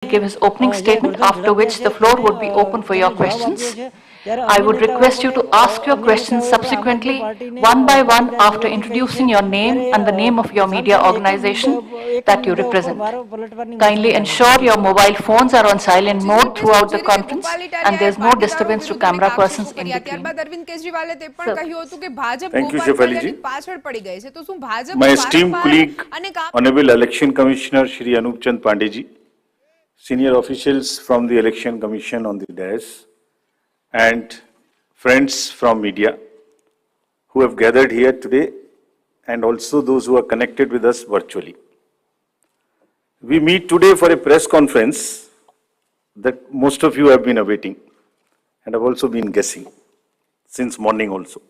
give his opening statement, after which the floor would be open for your questions. I would request you to ask your questions subsequently, one by one, after introducing your name and the name of your media organization that you represent. Kindly ensure your mobile phones are on silent mode throughout the conference and there's no disturbance to camera persons in between. Thank you, Shefali ji. My esteemed colleague, Honorable Election Commissioner Shri Anup Chand Pandey ji, senior officials from the Election Commission on the dais, and friends from media who have gathered here today, and also those who are connected with us virtually. We meet today for a press conference that most of you have been awaiting and have also been guessing since morning also.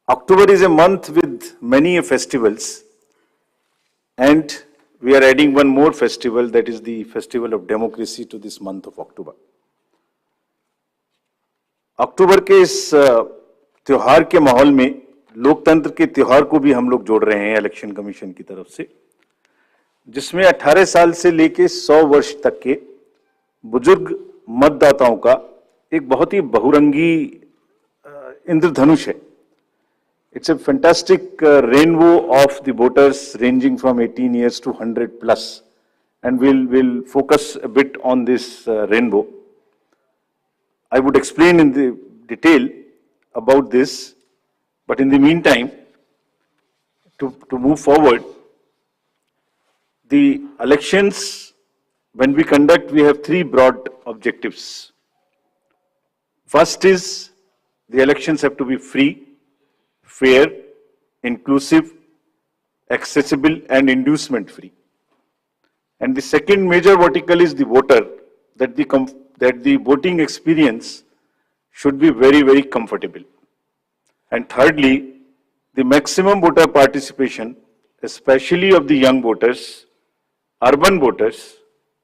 October is a month with many festivals, and we are adding one more festival, that is the Festival of Democracy, to this month of October. अक्टूबर के इस त्योहार के माहौल में लोकतंत्र के त्योहार को भी हम लोग जोड़ रहे हैं इलेक्शन कमीशन की तरफ से, जिसमें 18 साल से लेके 100 वर्ष तक के बुजुर्ग मतदाताओं का एक बहुत ही बहुरंगी इंद्रधनुष है. It's a fantastic rainbow of the voters ranging from 18 years to 100 plus, and we'll focus a bit on this rainbow. I would explain in the detail about this, but in the meantime, to move forward, the elections, when we conduct, we have three broad objectives. First is, the elections have to be free, fair, inclusive, accessible, and inducement free. And the second major vertical is the voter, that the voting experience should be very, very comfortable. And thirdly, the maximum voter participation, especially of the young voters, urban voters,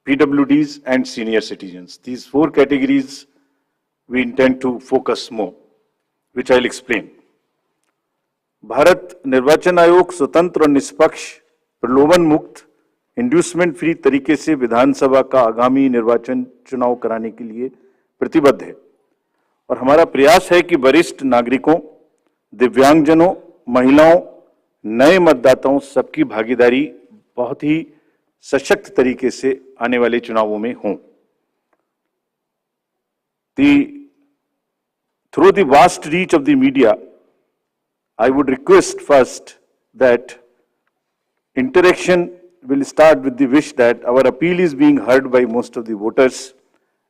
PWDs, and senior citizens. These four categories we intend to focus more, which I'll explain. Bharat निर्वाचन आयोग स्वतंत्र और निष्पक्ष, प्रलोभन मुक्त, inducement free तरीके से विधानसभा का आगामी निर्वाचन चुनाव कराने के लिए प्रतिबद्ध है, और हमारा प्रयास है कि वरिष्ठ नागरिकों, दिव्यांगजनों, महिलाओं, नए मतदाताओं सबकी भागीदारी बहुत ही सशक्त तरीके से आने वाले चुनावों में हो. Through the vast reach of the media, I would request first that interaction will start with the wish that our appeal is being heard by most of the voters,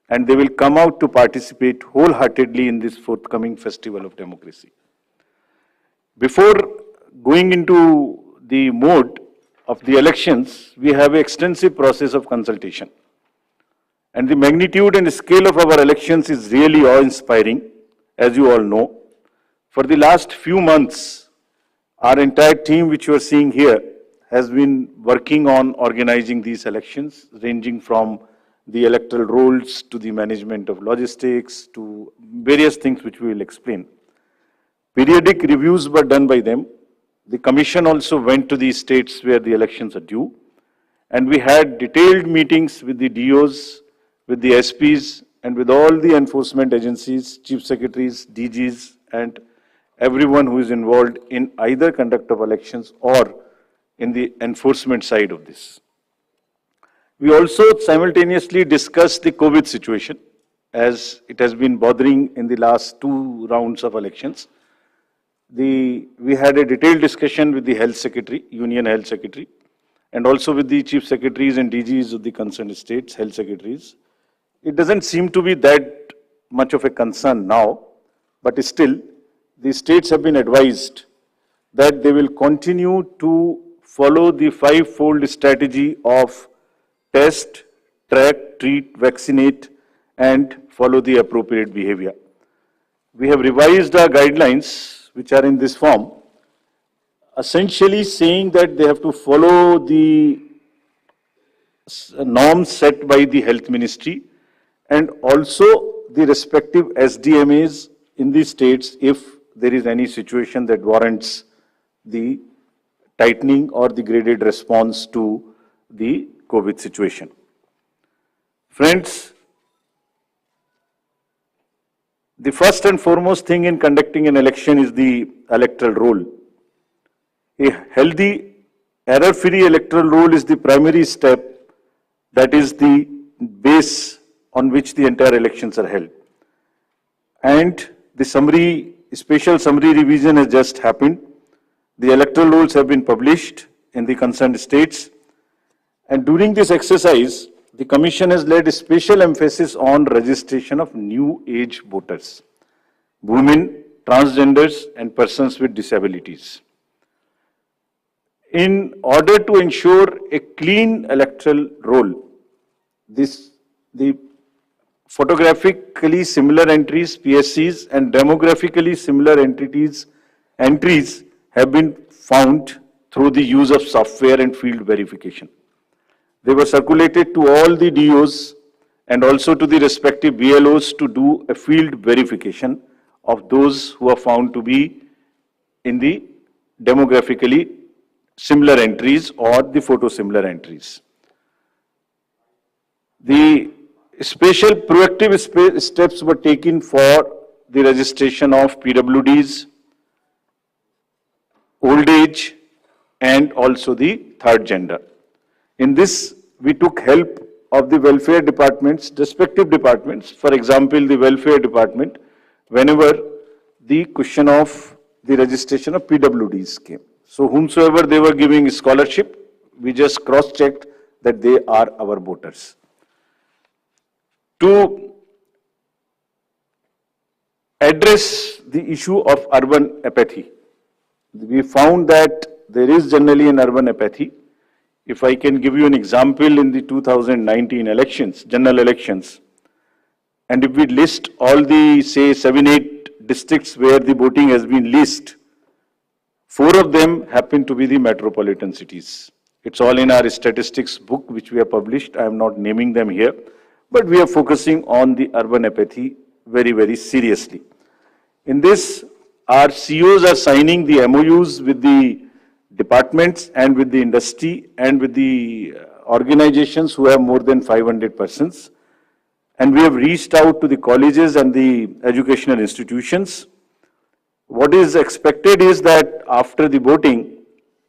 and they will come out to participate wholeheartedly in this forthcoming Festival of Democracy. Before going into the mode of the elections, we have an extensive process of consultation. And the magnitude and scale of our elections is really awe-inspiring, as you all know. For the last few months, our entire team, which you are seeing here, has been working on organizing these elections, ranging from the electoral rolls to the management of logistics to various things which we will explain. Periodic reviews were done by them. The commission also went to the states where the elections are due, and we had detailed meetings with the DOs, with the SPs, and with all the enforcement agencies, chief secretaries, DGs, and everyone who is involved in either conduct of elections or in the enforcement side of this. We also simultaneously discussed the COVID situation, as it has been bothering in the last two rounds of elections. We had a detailed discussion with the Health Secretary, Union Health Secretary, and also with the Chief Secretaries and DGs of the concerned states, Health Secretaries. It doesn't seem to be that much of a concern now, but still, the states have been advised that they will continue to follow the five-fold strategy of test, track, treat, vaccinate, and follow the appropriate behavior. We have revised our guidelines, which are in this form, essentially saying that they have to follow the norms set by the Health Ministry and also the respective SDMAs in the states if there is any situation that warrants the tightening or the graded response to the COVID situation. Friends, the first and foremost thing in conducting an election is the electoral roll. A healthy, error-free electoral roll is the primary step, that is the base on which the entire elections are held. And the special summary revision has just happened. The electoral rolls have been published in the concerned states. And during this exercise, the Commission has laid a special emphasis on registration of new age voters, women, transgenders, and persons with disabilities. In order to ensure a clean electoral roll, the photographically similar entries, PSCs, and demographically similar entries have been found through the use of software and field verification. They were circulated to all the DOs and also to the respective BLOs to do a field verification of those who are found to be in the demographically similar entries or the photo similar entries. The special proactive steps were taken for the registration of PWDs, old age, and also the third gender. In this, we took help of the welfare departments, respective departments. For example, the welfare department, whenever the question of the registration of PWDs came. So whomsoever they were giving scholarship, we just cross-checked that they are our voters. To address the issue of urban apathy, we found that there is generally an urban apathy. If I can give you an example, in the 2019 elections, general elections, and if we list all the, say, 7-8 districts where the voting has been least, 4 of them happen to be the metropolitan cities. It's all in our statistics book, which we have published. I am not naming them here, but we are focusing on the urban apathy very, very seriously. In this, our CEOs are signing the MOUs with the departments and with the industry and with the organizations who have more than 500 persons. And we have reached out to the colleges and the educational institutions. What is expected is that after the voting,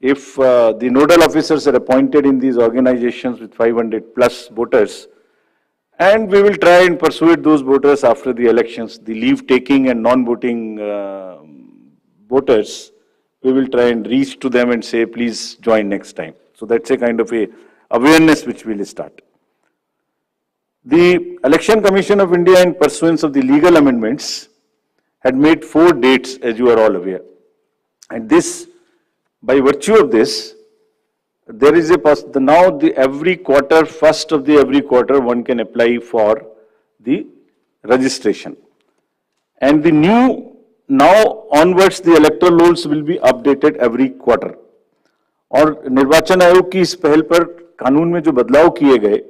if the nodal officers are appointed in these organizations with 500 plus voters, and we will try and persuade those voters after the elections, the leave-taking and non-voting voters, we will try and reach to them and say, please join next time. So that's a kind of a awareness which we will start. The Election Commission of India, in pursuance of the legal amendments, had made 4 dates, as you are all aware. And this, by virtue of this, there is every quarter, first of the every quarter, one can apply for the registration. And the new, now onwards, the electoral rolls will be updated every quarter. और निर्वाचन आयोग की इस पहल पर कानून में जो बदलाव किए गए,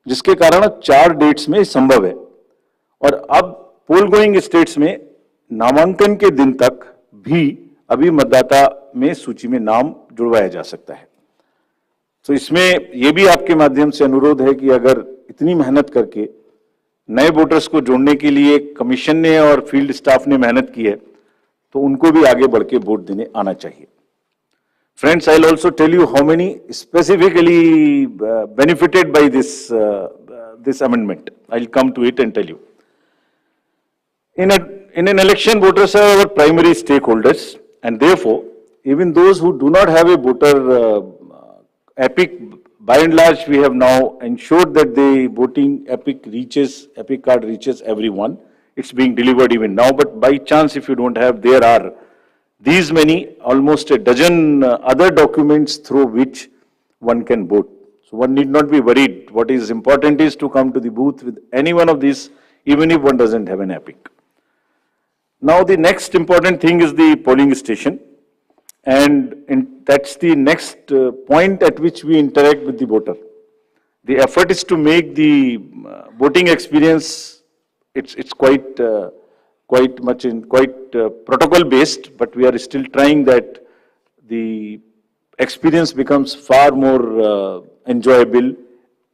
जिसके कारण 4 डेट्स में संभव है, और अब पोल गोइंग स्टेट्स में नामांकन के दिन तक भी अभी मतदाता में सूची में नाम जुड़वाया जा सकता है. तो इसमें यह भी आपके माध्यम से अनुरोध है कि अगर इतनी मेहनत करके नए वोटर्स को जोड़ने के लिए कमीशन ने और फील्ड स्टाफ ने मेहनत की है, तो उनको भी आगे बढ़ के वोट देने आना चाहिए. Friends, I'll also tell you how many specifically benefited by this amendment. I'll come to it and tell you. In an election, voters are our primary stakeholders, and therefore, even those who do not have a voter epic, by and large, we have now ensured that the voting epic card reaches everyone. It's being delivered even now, but by chance, if you don't have, there are these many, almost a dozen other documents through which one can vote. So one need not be worried. What is important is to come to the booth with any one of these, even if one doesn't have an epic. Now the next important thing is the polling station. And that's the next point at which we interact with the voter. The effort is to make the voting experience, it's quite protocol based, but we are still trying that the experience becomes far more enjoyable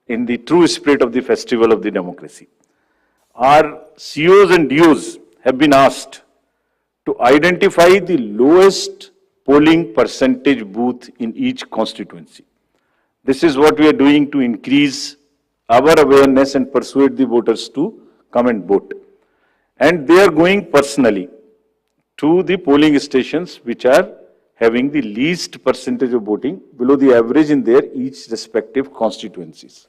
in the true spirit of the festival of the democracy. Our COs and DOs have been asked to identify the lowest polling percentage booth in each constituency. This is what we are doing to increase our awareness and persuade the voters to come and vote. And they are going personally to the polling stations which are having the least percentage of voting below the average in their each respective constituencies.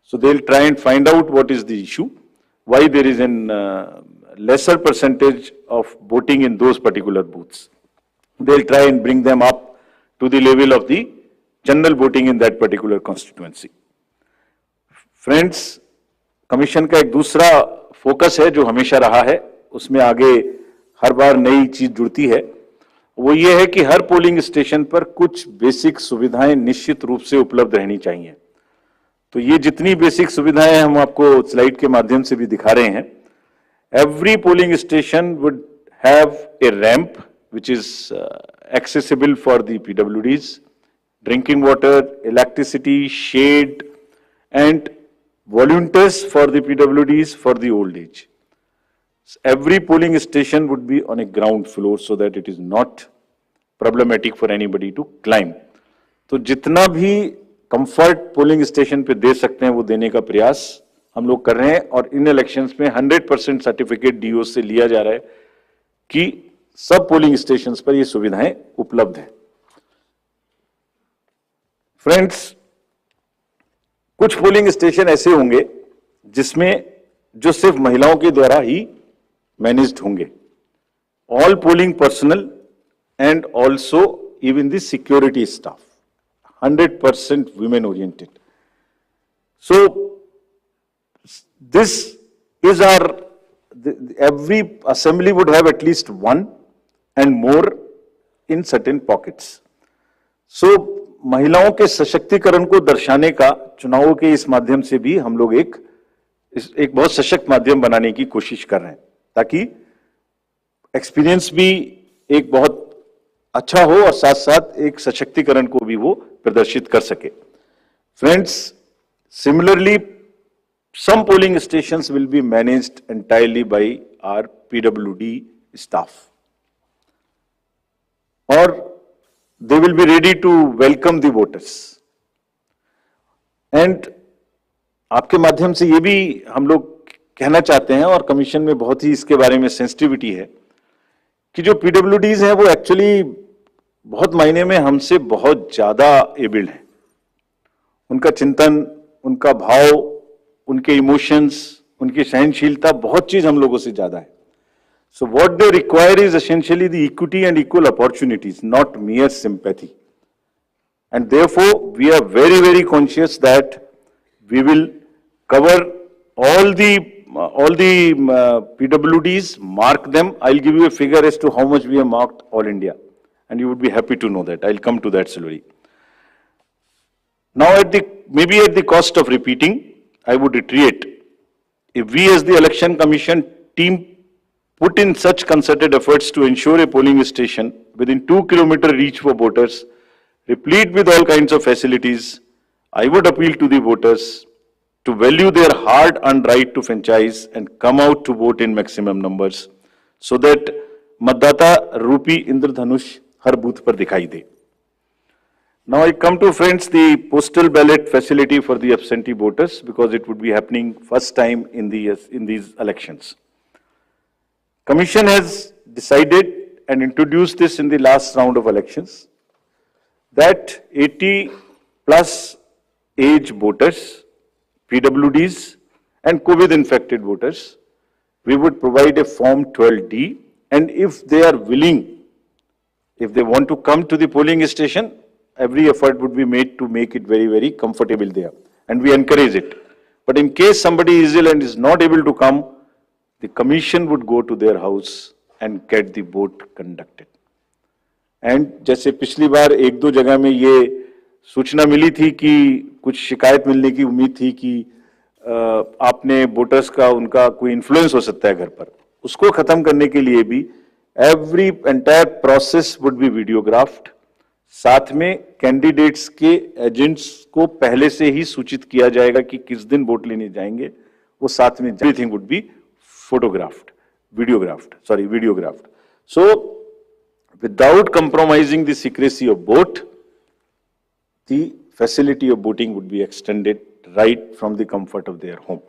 So they'll try and find out what is the issue, why there is an lesser percentage of voting in those particular booths. They'll try and bring them up to the level of the general voting in that particular constituency. Friends, commission का एक दूसरा focus है जो हमेशा रहा है, उसमें आगे हर बार नई चीज जुड़ती है, वो ये है कि हर पोलिंग स्टेशन पर कुछ बेसिक सुविधाएं निश्चित रूप से उपलब्ध रहनी चाहिए। तो ये जितनी बेसिक सुविधाएं हम आपको स्लाइड के माध्यम से भी दिखा रहे हैं, every polling station would have a ramp which is accessible for the PWDs, drinking water, electricity, shade, and volunteers for the PWDs for the old age. Every polling station would be on a ground floor so that it is not problematic for anybody to climb. तो जितना भी comfort polling station पे दे सकते हैं वो देने का प्रयास हम लोग कर रहे हैं और इन इलेक्शंस में 100% सर्टिफिकेट डीओ से लिया जा रहा है कि सब पोलिंग स्टेशंस पर ये सुविधाएं उपलब्ध हैं। फ्रेंड्स, कुछ पोलिंग स्टेशन ऐसे होंगे जिसमें जो सिर्फ महिलाओं के द्वारा ही मैनेज्ड होंगे। All polling personal and also even the security staff 100% women oriented. So this is every assembly would have at least one and more in certain pockets. So महिलाओं के सशक्तिकरण को दर्शाने का चुनावों के इस माध्यम से भी हम लोग एक बहुत सशक्त माध्यम बनाने की कोशिश कर रहे हैं ताकि एक्सपीरियंस भी एक बहुत अच्छा हो और साथ साथ एक सशक्तिकरण को भी वो प्रदर्शित कर सके। Friends, similarly some polling stations will be managed entirely by our PWD staff or they will be ready to welcome the voters. And आपके माध्यम से ये भी हम लोग कहना चाहते हैं और कमीशन में बहुत ही इसके बारे में सेंसिटिविटी है कि जो PWDs हैं वो एक्चुअली बहुत मायने में हमसे बहुत ज्यादा एबल्ड हैं। उनका चिंतन, उनका भाव, उनके इमोशंस, उनकी सहनशीलता बहुत चीज हम लोगों से ज्यादा है। So what they require is essentially the equity and equal opportunities, not mere sympathy. And therefore we are very very conscious that we will cover all the PWDs, mark them. I'll give you a figure as to how much we have marked all India, and you would be happy to know that. I'll come to that slowly. Now, maybe at the cost of repeating, I would reiterate, if we as the Election Commission team put in such concerted efforts to ensure a polling station within 2-kilometer reach for voters, replete with all kinds of facilities, I would appeal to the voters to value their hard-earned right to franchise and come out to vote in maximum numbers so that मतदाता रूपी इंद्रधनुष हर booth पर दिखाई दे। Now I come to, friends, the postal ballot facility for the absentee voters because it would be happening first time in these elections. Commission has decided and introduced this in the last round of elections that 80 plus age voters, PWDs and COVID infected voters, we would provide a form 12D, and if they are willing, if they want to come to the polling station, every effort would be made to make it very, very comfortable there, and we encourage it. But in case somebody is ill and is not able to come, the commission would go to their house and get the vote conducted. And जैसे पिछली बार एक दो जगह में ये सूचना मिली थी कि कुछ शिकायत मिलने की उम्मीद थी कि आपने वोटर्स का उनका कोई इन्फ्लुएंस हो सकता है घर पर, उसको खत्म करने के लिए भी every entire process would be videographed साथ में कैंडिडेट्स के एजेंट्स को पहले से ही सूचित किया जाएगा कि किस दिन वोट लेने जाएंगे, वो साथ में everything would be photographed, videographed. So without compromising the secrecy of vote, the facility of voting would be extended right from the comfort of their home.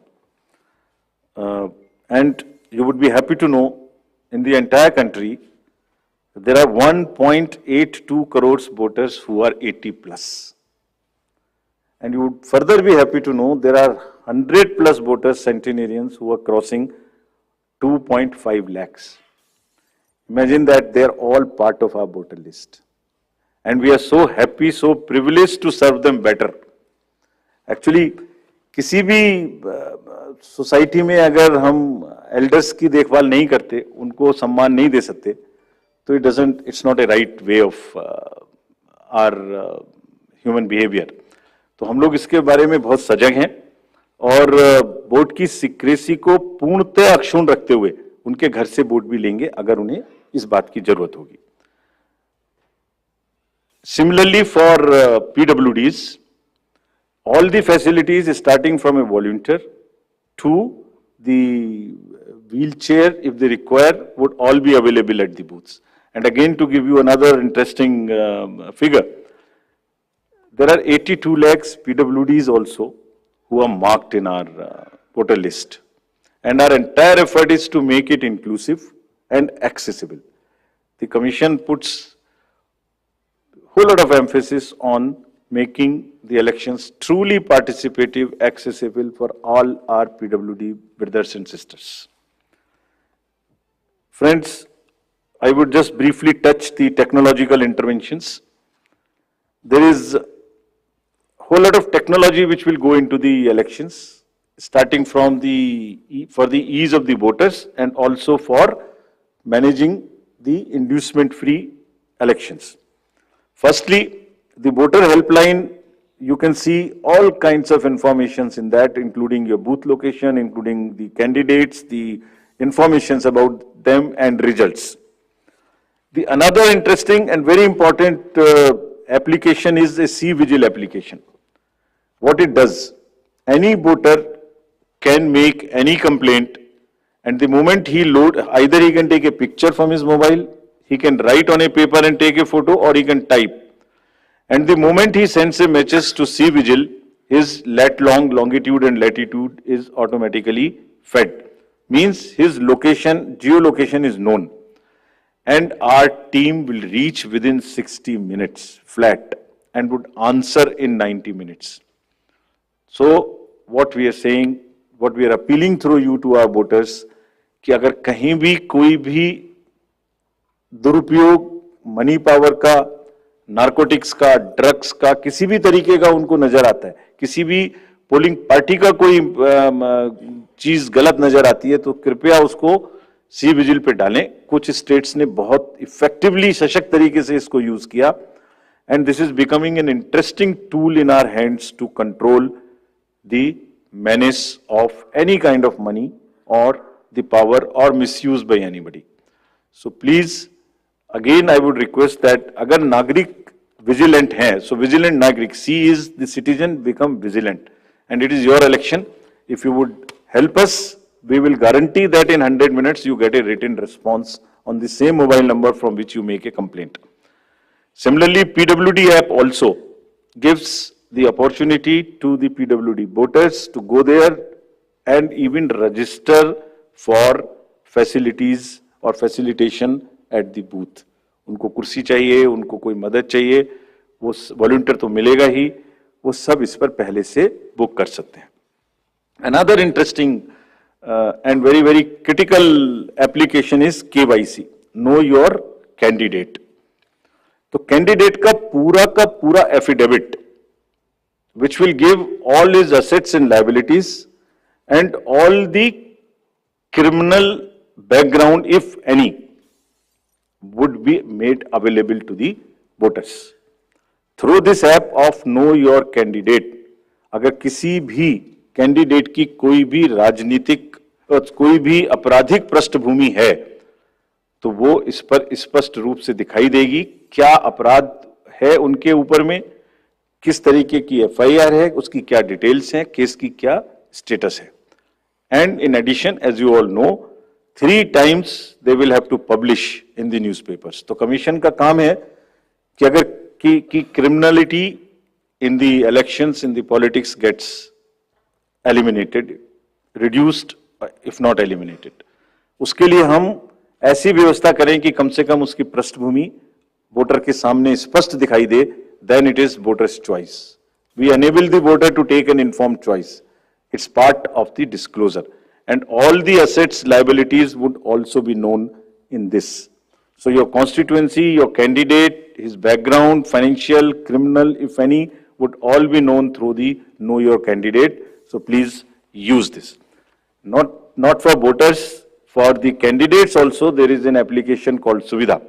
And you would be happy to know, in the entire country, there are 1.82 crores voters who are 80 plus. And you would further be happy to know there are 100 plus voters, centenarians, who are crossing 2.5 lakhs. Imagine that they are all part of our voter list. And we are so happy, so privileged to serve them better. Actually, किसी भी society में अगर हम elders की देखभाल नहीं करते, उनको सम्मान नहीं दे सकते, तो it's not a right way of our human behavior. तो हम लोग इसके बारे में बहुत सजग हैं और वोट की सीक्रेसी को पूर्णतः अक्षुण्ण रखते हुए उनके घर से वोट भी लेंगे अगर उन्हें इस बात की जरूरत होगी. Similarly, for PWDs, all the facilities starting from a volunteer to the wheelchair, if they require, would all be available at the booths. And again, to give you another interesting figure, there are 82 lakhs PWDs also who are marked in our voter list. And our entire effort is to make it inclusive and accessible. The Commission puts a whole lot of emphasis on making the elections truly participative, accessible for all our PWD brothers and sisters. Friends, I would just briefly touch the technological interventions. There is a whole lot of technology which will go into the elections, starting from for the ease of the voters and also for managing the inducement-free elections. Firstly, the voter helpline, you can see all kinds of informations in that, including your booth location, including the candidates, the informations about them and results. The another interesting and very important application is a C-Vigil application. What it does, any voter can make any complaint, and the moment he load, either he can take a picture from his mobile, he can write on a paper and take a photo, or he can type. And the moment he sends a message to C-Vigil, his longitude and latitude is automatically fed. Means his location, geolocation is known. And our team will reach within 60 minutes flat and would answer in 90 minutes. So what we are saying, what we are appealing through you to our voters, कि अगर कहीं भी कोई भी दुरुपयोग money power का, narcotics का, drugs का, किसी भी तरीके का उनको नजर आता है, किसी भी पोलिंग पार्टी का कोई चीज गलत नजर आती है, तो कृपया उसको C-Vigil पे डालें. कुछ स्टेट्स ने बहुत इफेक्टिवली, सशक्त तरीके से इसको यूज किया, and this is becoming an interesting tool in our hands to control the menace of any kind of money or the power or misuse by anybody. So please, again I would request that agar nagrik vigilant hai, so vigilant nagrik, C is the citizen become vigilant, and it is your election. If you would help us, we will guarantee that in 100 minutes you get a written response on the same mobile number from which you make a complaint. Similarly, PWD app also gives the opportunity to the PWD voters to go there and even register for facilities or facilitation at the booth. उनको कुर्सी चाहिए, उनको कोई मदद चाहिए, वो volunteer तो मिलेगा ही, वो सब इस पर पहले से बुक कर सकते हैं. Another interesting and very critical application is KYC, know your candidate. तो कैंडिडेट का पूरा affidavit, which will give all his assets and liabilities and all the criminal background, if any, would be made available to the voters. Through this app of Know Your Candidate, अगर किसी भी candidate की कोई भी राजनीतिक कोई भी आपराधिक पृष्ठभूमि है, तो वो इस पर स्पष्ट रूप से दिखाई देगी. क्या अपराध है उनके ऊपर में, किस तरीके की FIR है, उसकी क्या डिटेल्स हैं, केस की क्या स्टेटस है. And in addition, as you all know, 3 times they will have to publish in the newspapers. तो कमीशन का काम है कि अगर की criminality in the elections, in the politics gets eliminated, reduced, if not eliminated. उसके लिए हम ऐसी व्यवस्था करें कि कम से कम उसकी पृष्ठभूमि वोटर के सामने स्पष्ट दिखाई दे. Then it is voter's choice. We enable the voter to take an informed choice. It's part of the disclosure. And all the assets, liabilities would also be known in this. So your constituency, your candidate, his background, financial, criminal, if any, would all be known through the Know Your Candidate. So please use this. Not for voters, for the candidates also there is an application called Suvidha.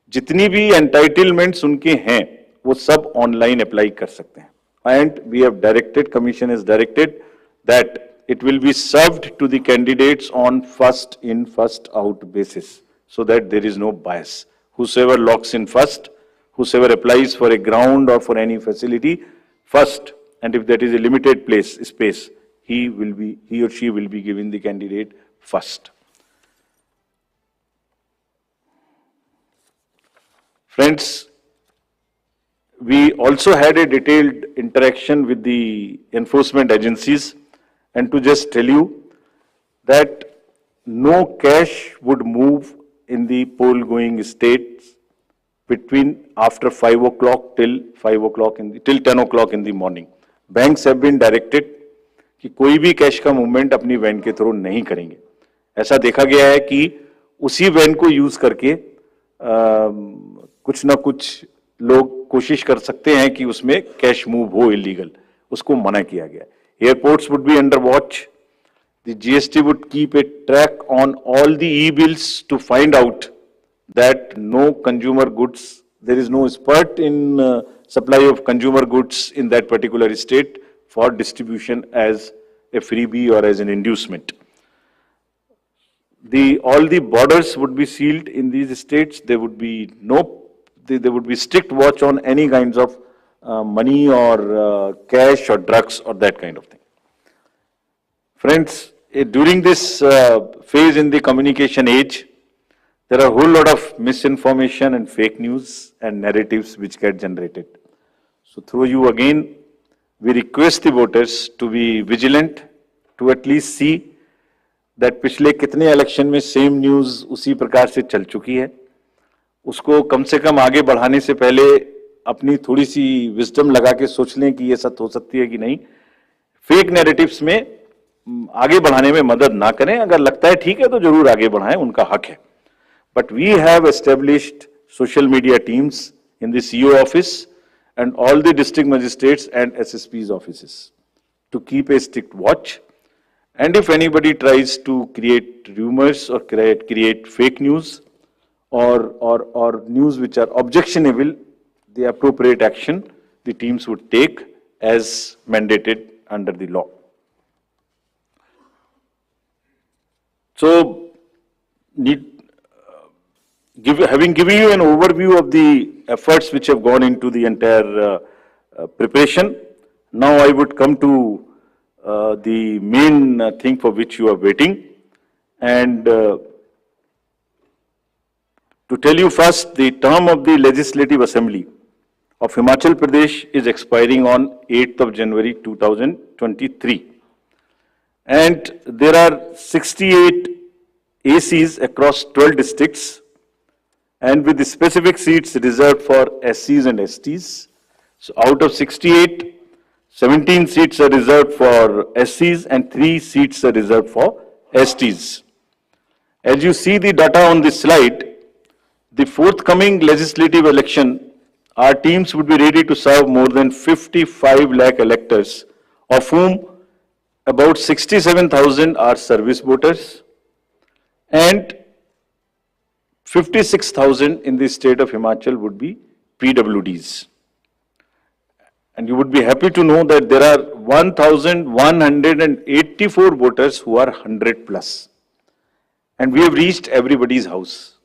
जितनी भी entitlements उनके हैं, वो सब online apply कर सकते हैं. And we have directed, Commission has directed that it will be served to the candidates on first in, first out basis, so that there is no bias. Whosoever locks in first, whosoever applies for a ground or for any facility first, and if that is a limited space, he or she will be given the candidate first. Friends, we also had a detailed interaction with the enforcement agencies, and to just tell you that no cash would move in the poll going states between after 5 o'clock till 10 o'clock in the morning. Banks have been directed कि कोई भी cash का movement अपनी van के through नहीं करेंगे. ऐसा देखा गया है कि उसी वैन को यूज करके कुछ ना कुछ लोग कोशिश कर सकते हैं कि उसमें कैश मूव हो इलीगल, उसको मना किया गया. Airports would be under watch. The GST would keep a track on all the e-bills to find out that no consumer goods, there is no spurt in supply of consumer goods in that particular state for distribution as a freebie or as an inducement. All the borders would be sealed in these states. There would be strict watch on any kinds of money or cash or drugs or that kind of thing. Friends, during this phase in the communication age, there are a whole lot of misinformation and fake news and narratives which get generated. So through you again, we request the voters to be vigilant, to at least see that पिछले कितने election में same news उसी प्रकार से चल चुकी है, उसको कम से कम आगे बढ़ाने से पहले अपनी थोड़ी सी विजडम लगा के सोच लें कि ये सच हो सकती है कि नहीं. फेक नैरेटिव्स में आगे बढ़ाने में मदद ना करें. अगर लगता है ठीक है तो जरूर आगे बढ़ाएं, उनका हक है. But we have established social media teams in the CO office and all the district magistrates and SSP's offices to keep a strict watch. And if anybody tries to create rumors or create fake news or news which are objectionable, the appropriate action the teams would take as mandated under the law. So, having given you an overview of the efforts which have gone into the entire preparation, now I would come to the main thing for which you are waiting, and to tell you first, the term of the Legislative Assembly of Himachal Pradesh is expiring on 8th of January 2023, and there are 68 ACs across 12 districts, and with the specific seats reserved for SCs and STs. So out of 68, 17 seats are reserved for SCs and 3 seats are reserved for STs. As you see the data on this slide, the forthcoming legislative election, our teams would be ready to serve more than 55 lakh electors, of whom about 67,000 are service voters and 56,000 in the state of Himachal would be PWDs. And you would be happy to know that there are 1,184 voters who are 100 plus. And we have reached everybody's house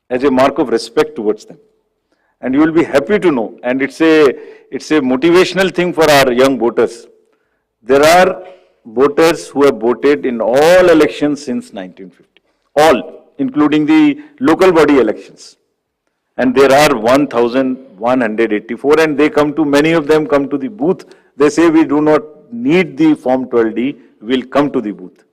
as a mark of respect towards them. And you will be happy to know, and it's a motivational thing for our young voters. There are voters who have voted in all elections since 1950, all, including the local body elections. And there are 1,184, and they come to, many of them come to the booth. They say we do not need the Form 12D, we'll come to the booth.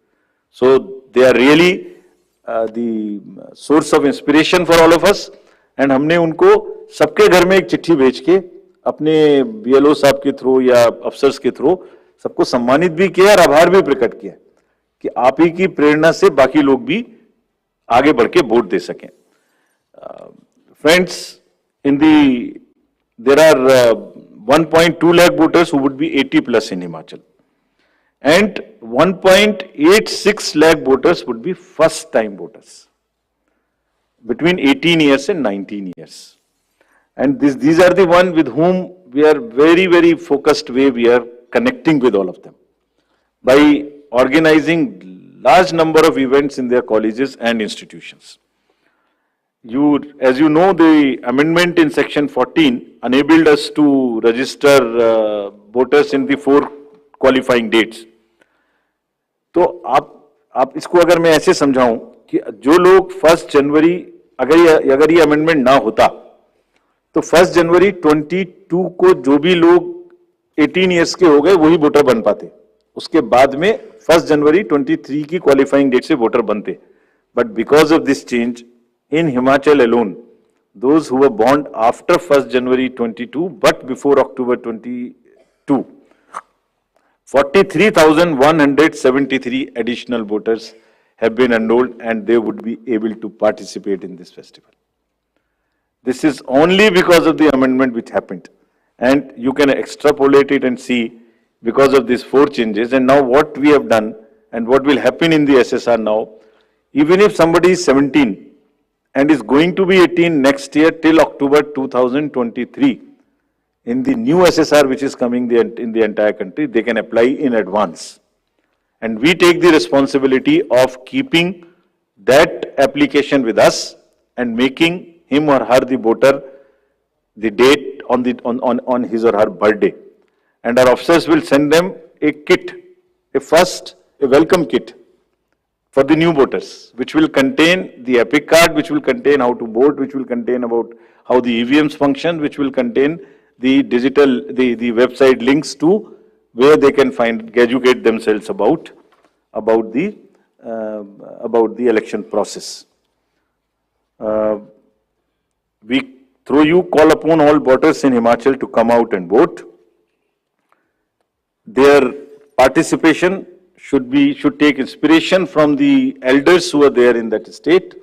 So they are really the source of inspiration for all of us. And हमने उनको सबके घर में एक चिट्ठी भेज के अपने BLO साहब के थ्रू या अफसर्स के थ्रू सबको सम्मानित भी किया और आभार भी प्रकट किया कि आप ही की प्रेरणा से बाकी लोग भी आगे बढ़ के वोट दे सकें. Friends, there are 1.2 lakh voters who would be 80 plus in Himachal, and 1.86 lakh voters would be first time voters between 18 years and 19 years. And these are the ones with whom we are very, very focused way we are connecting with all of them by organizing large number of events in their colleges and institutions. As you know, the amendment in section 14 enabled us to register voters in the 4 qualifying dates. तो आप इसको अगर मैं ऐसे समझाऊं कि जो लोग 1 जनवरी अगर ये अमेंडमेंट ना होता तो 1 जनवरी 22 को जो भी लोग 18 इयर्स के हो गए वही वोटर बन पाते. उसके बाद में 1 जनवरी 23 की क्वालिफाइंग डेट से वोटर बनते. But because of this change in Himachal alone, those who were born after 1st January 22 but before October 22, 43,173 additional voters have been enrolled and they would be able to participate in this festival. This is only because of the amendment which happened, and you can extrapolate it and see because of these 4 changes. And now what we have done and what will happen in the SSR now, even if somebody is 17 and is going to be 18 next year till October 2023, in the new SSR which is coming in the entire country, they can apply in advance. And we take the responsibility of keeping that application with us and making him or her the voter the date on his or her birthday. And our officers will send them a kit, a welcome kit for the new voters, which will contain the EPIC card, which will contain how to vote, which will contain about how the EVMs function, which will contain the the website links to where they can educate themselves about the election process. We, through you, call upon all voters in Himachal to come out and vote. Their participation should take inspiration from the elders who are there in that state,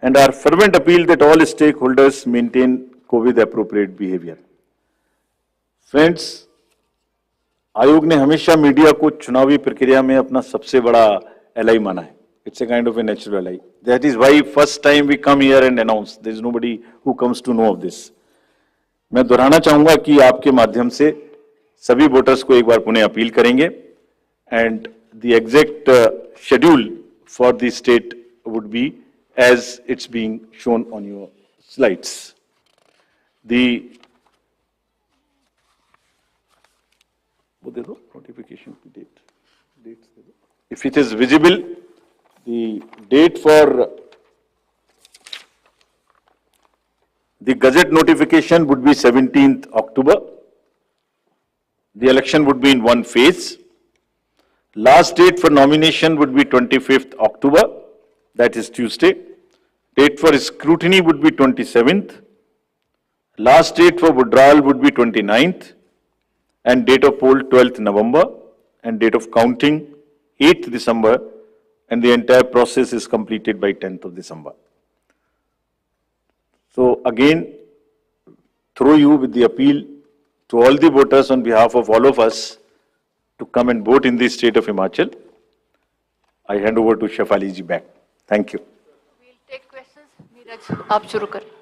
and our fervent appeal that all stakeholders maintain COVID appropriate behavior. Friends, आयोग ने हमेशा media को चुनावी प्रक्रिया में अपना सबसे बड़ा एलाई माना है. It's a kind of a natural ally. That is why first time we come here and announce. There is nobody who comes to know of this. मैं दोहराना चाहूंगा कि आपके माध्यम से सभी वोटर्स को एक बार पुनः अपील करेंगे. And the exact schedule for the state would be as it's being shown on your slides. Notification date. If it is visible, the date for the Gazette notification would be 17th October. The election would be in one phase. Last date for nomination would be 25th October, that is Tuesday. Date for scrutiny would be 27th. Last date for withdrawal would be 29th. And date of poll 12th November. And date of counting 8th December. And the entire process is completed by 10th of December. So again, through you with the appeal to all the voters on behalf of all of us to come and vote in the state of Himachal, I hand over to Shefali ji back. Thank you. We'll take questions. Neeraj, आप शुरू करें.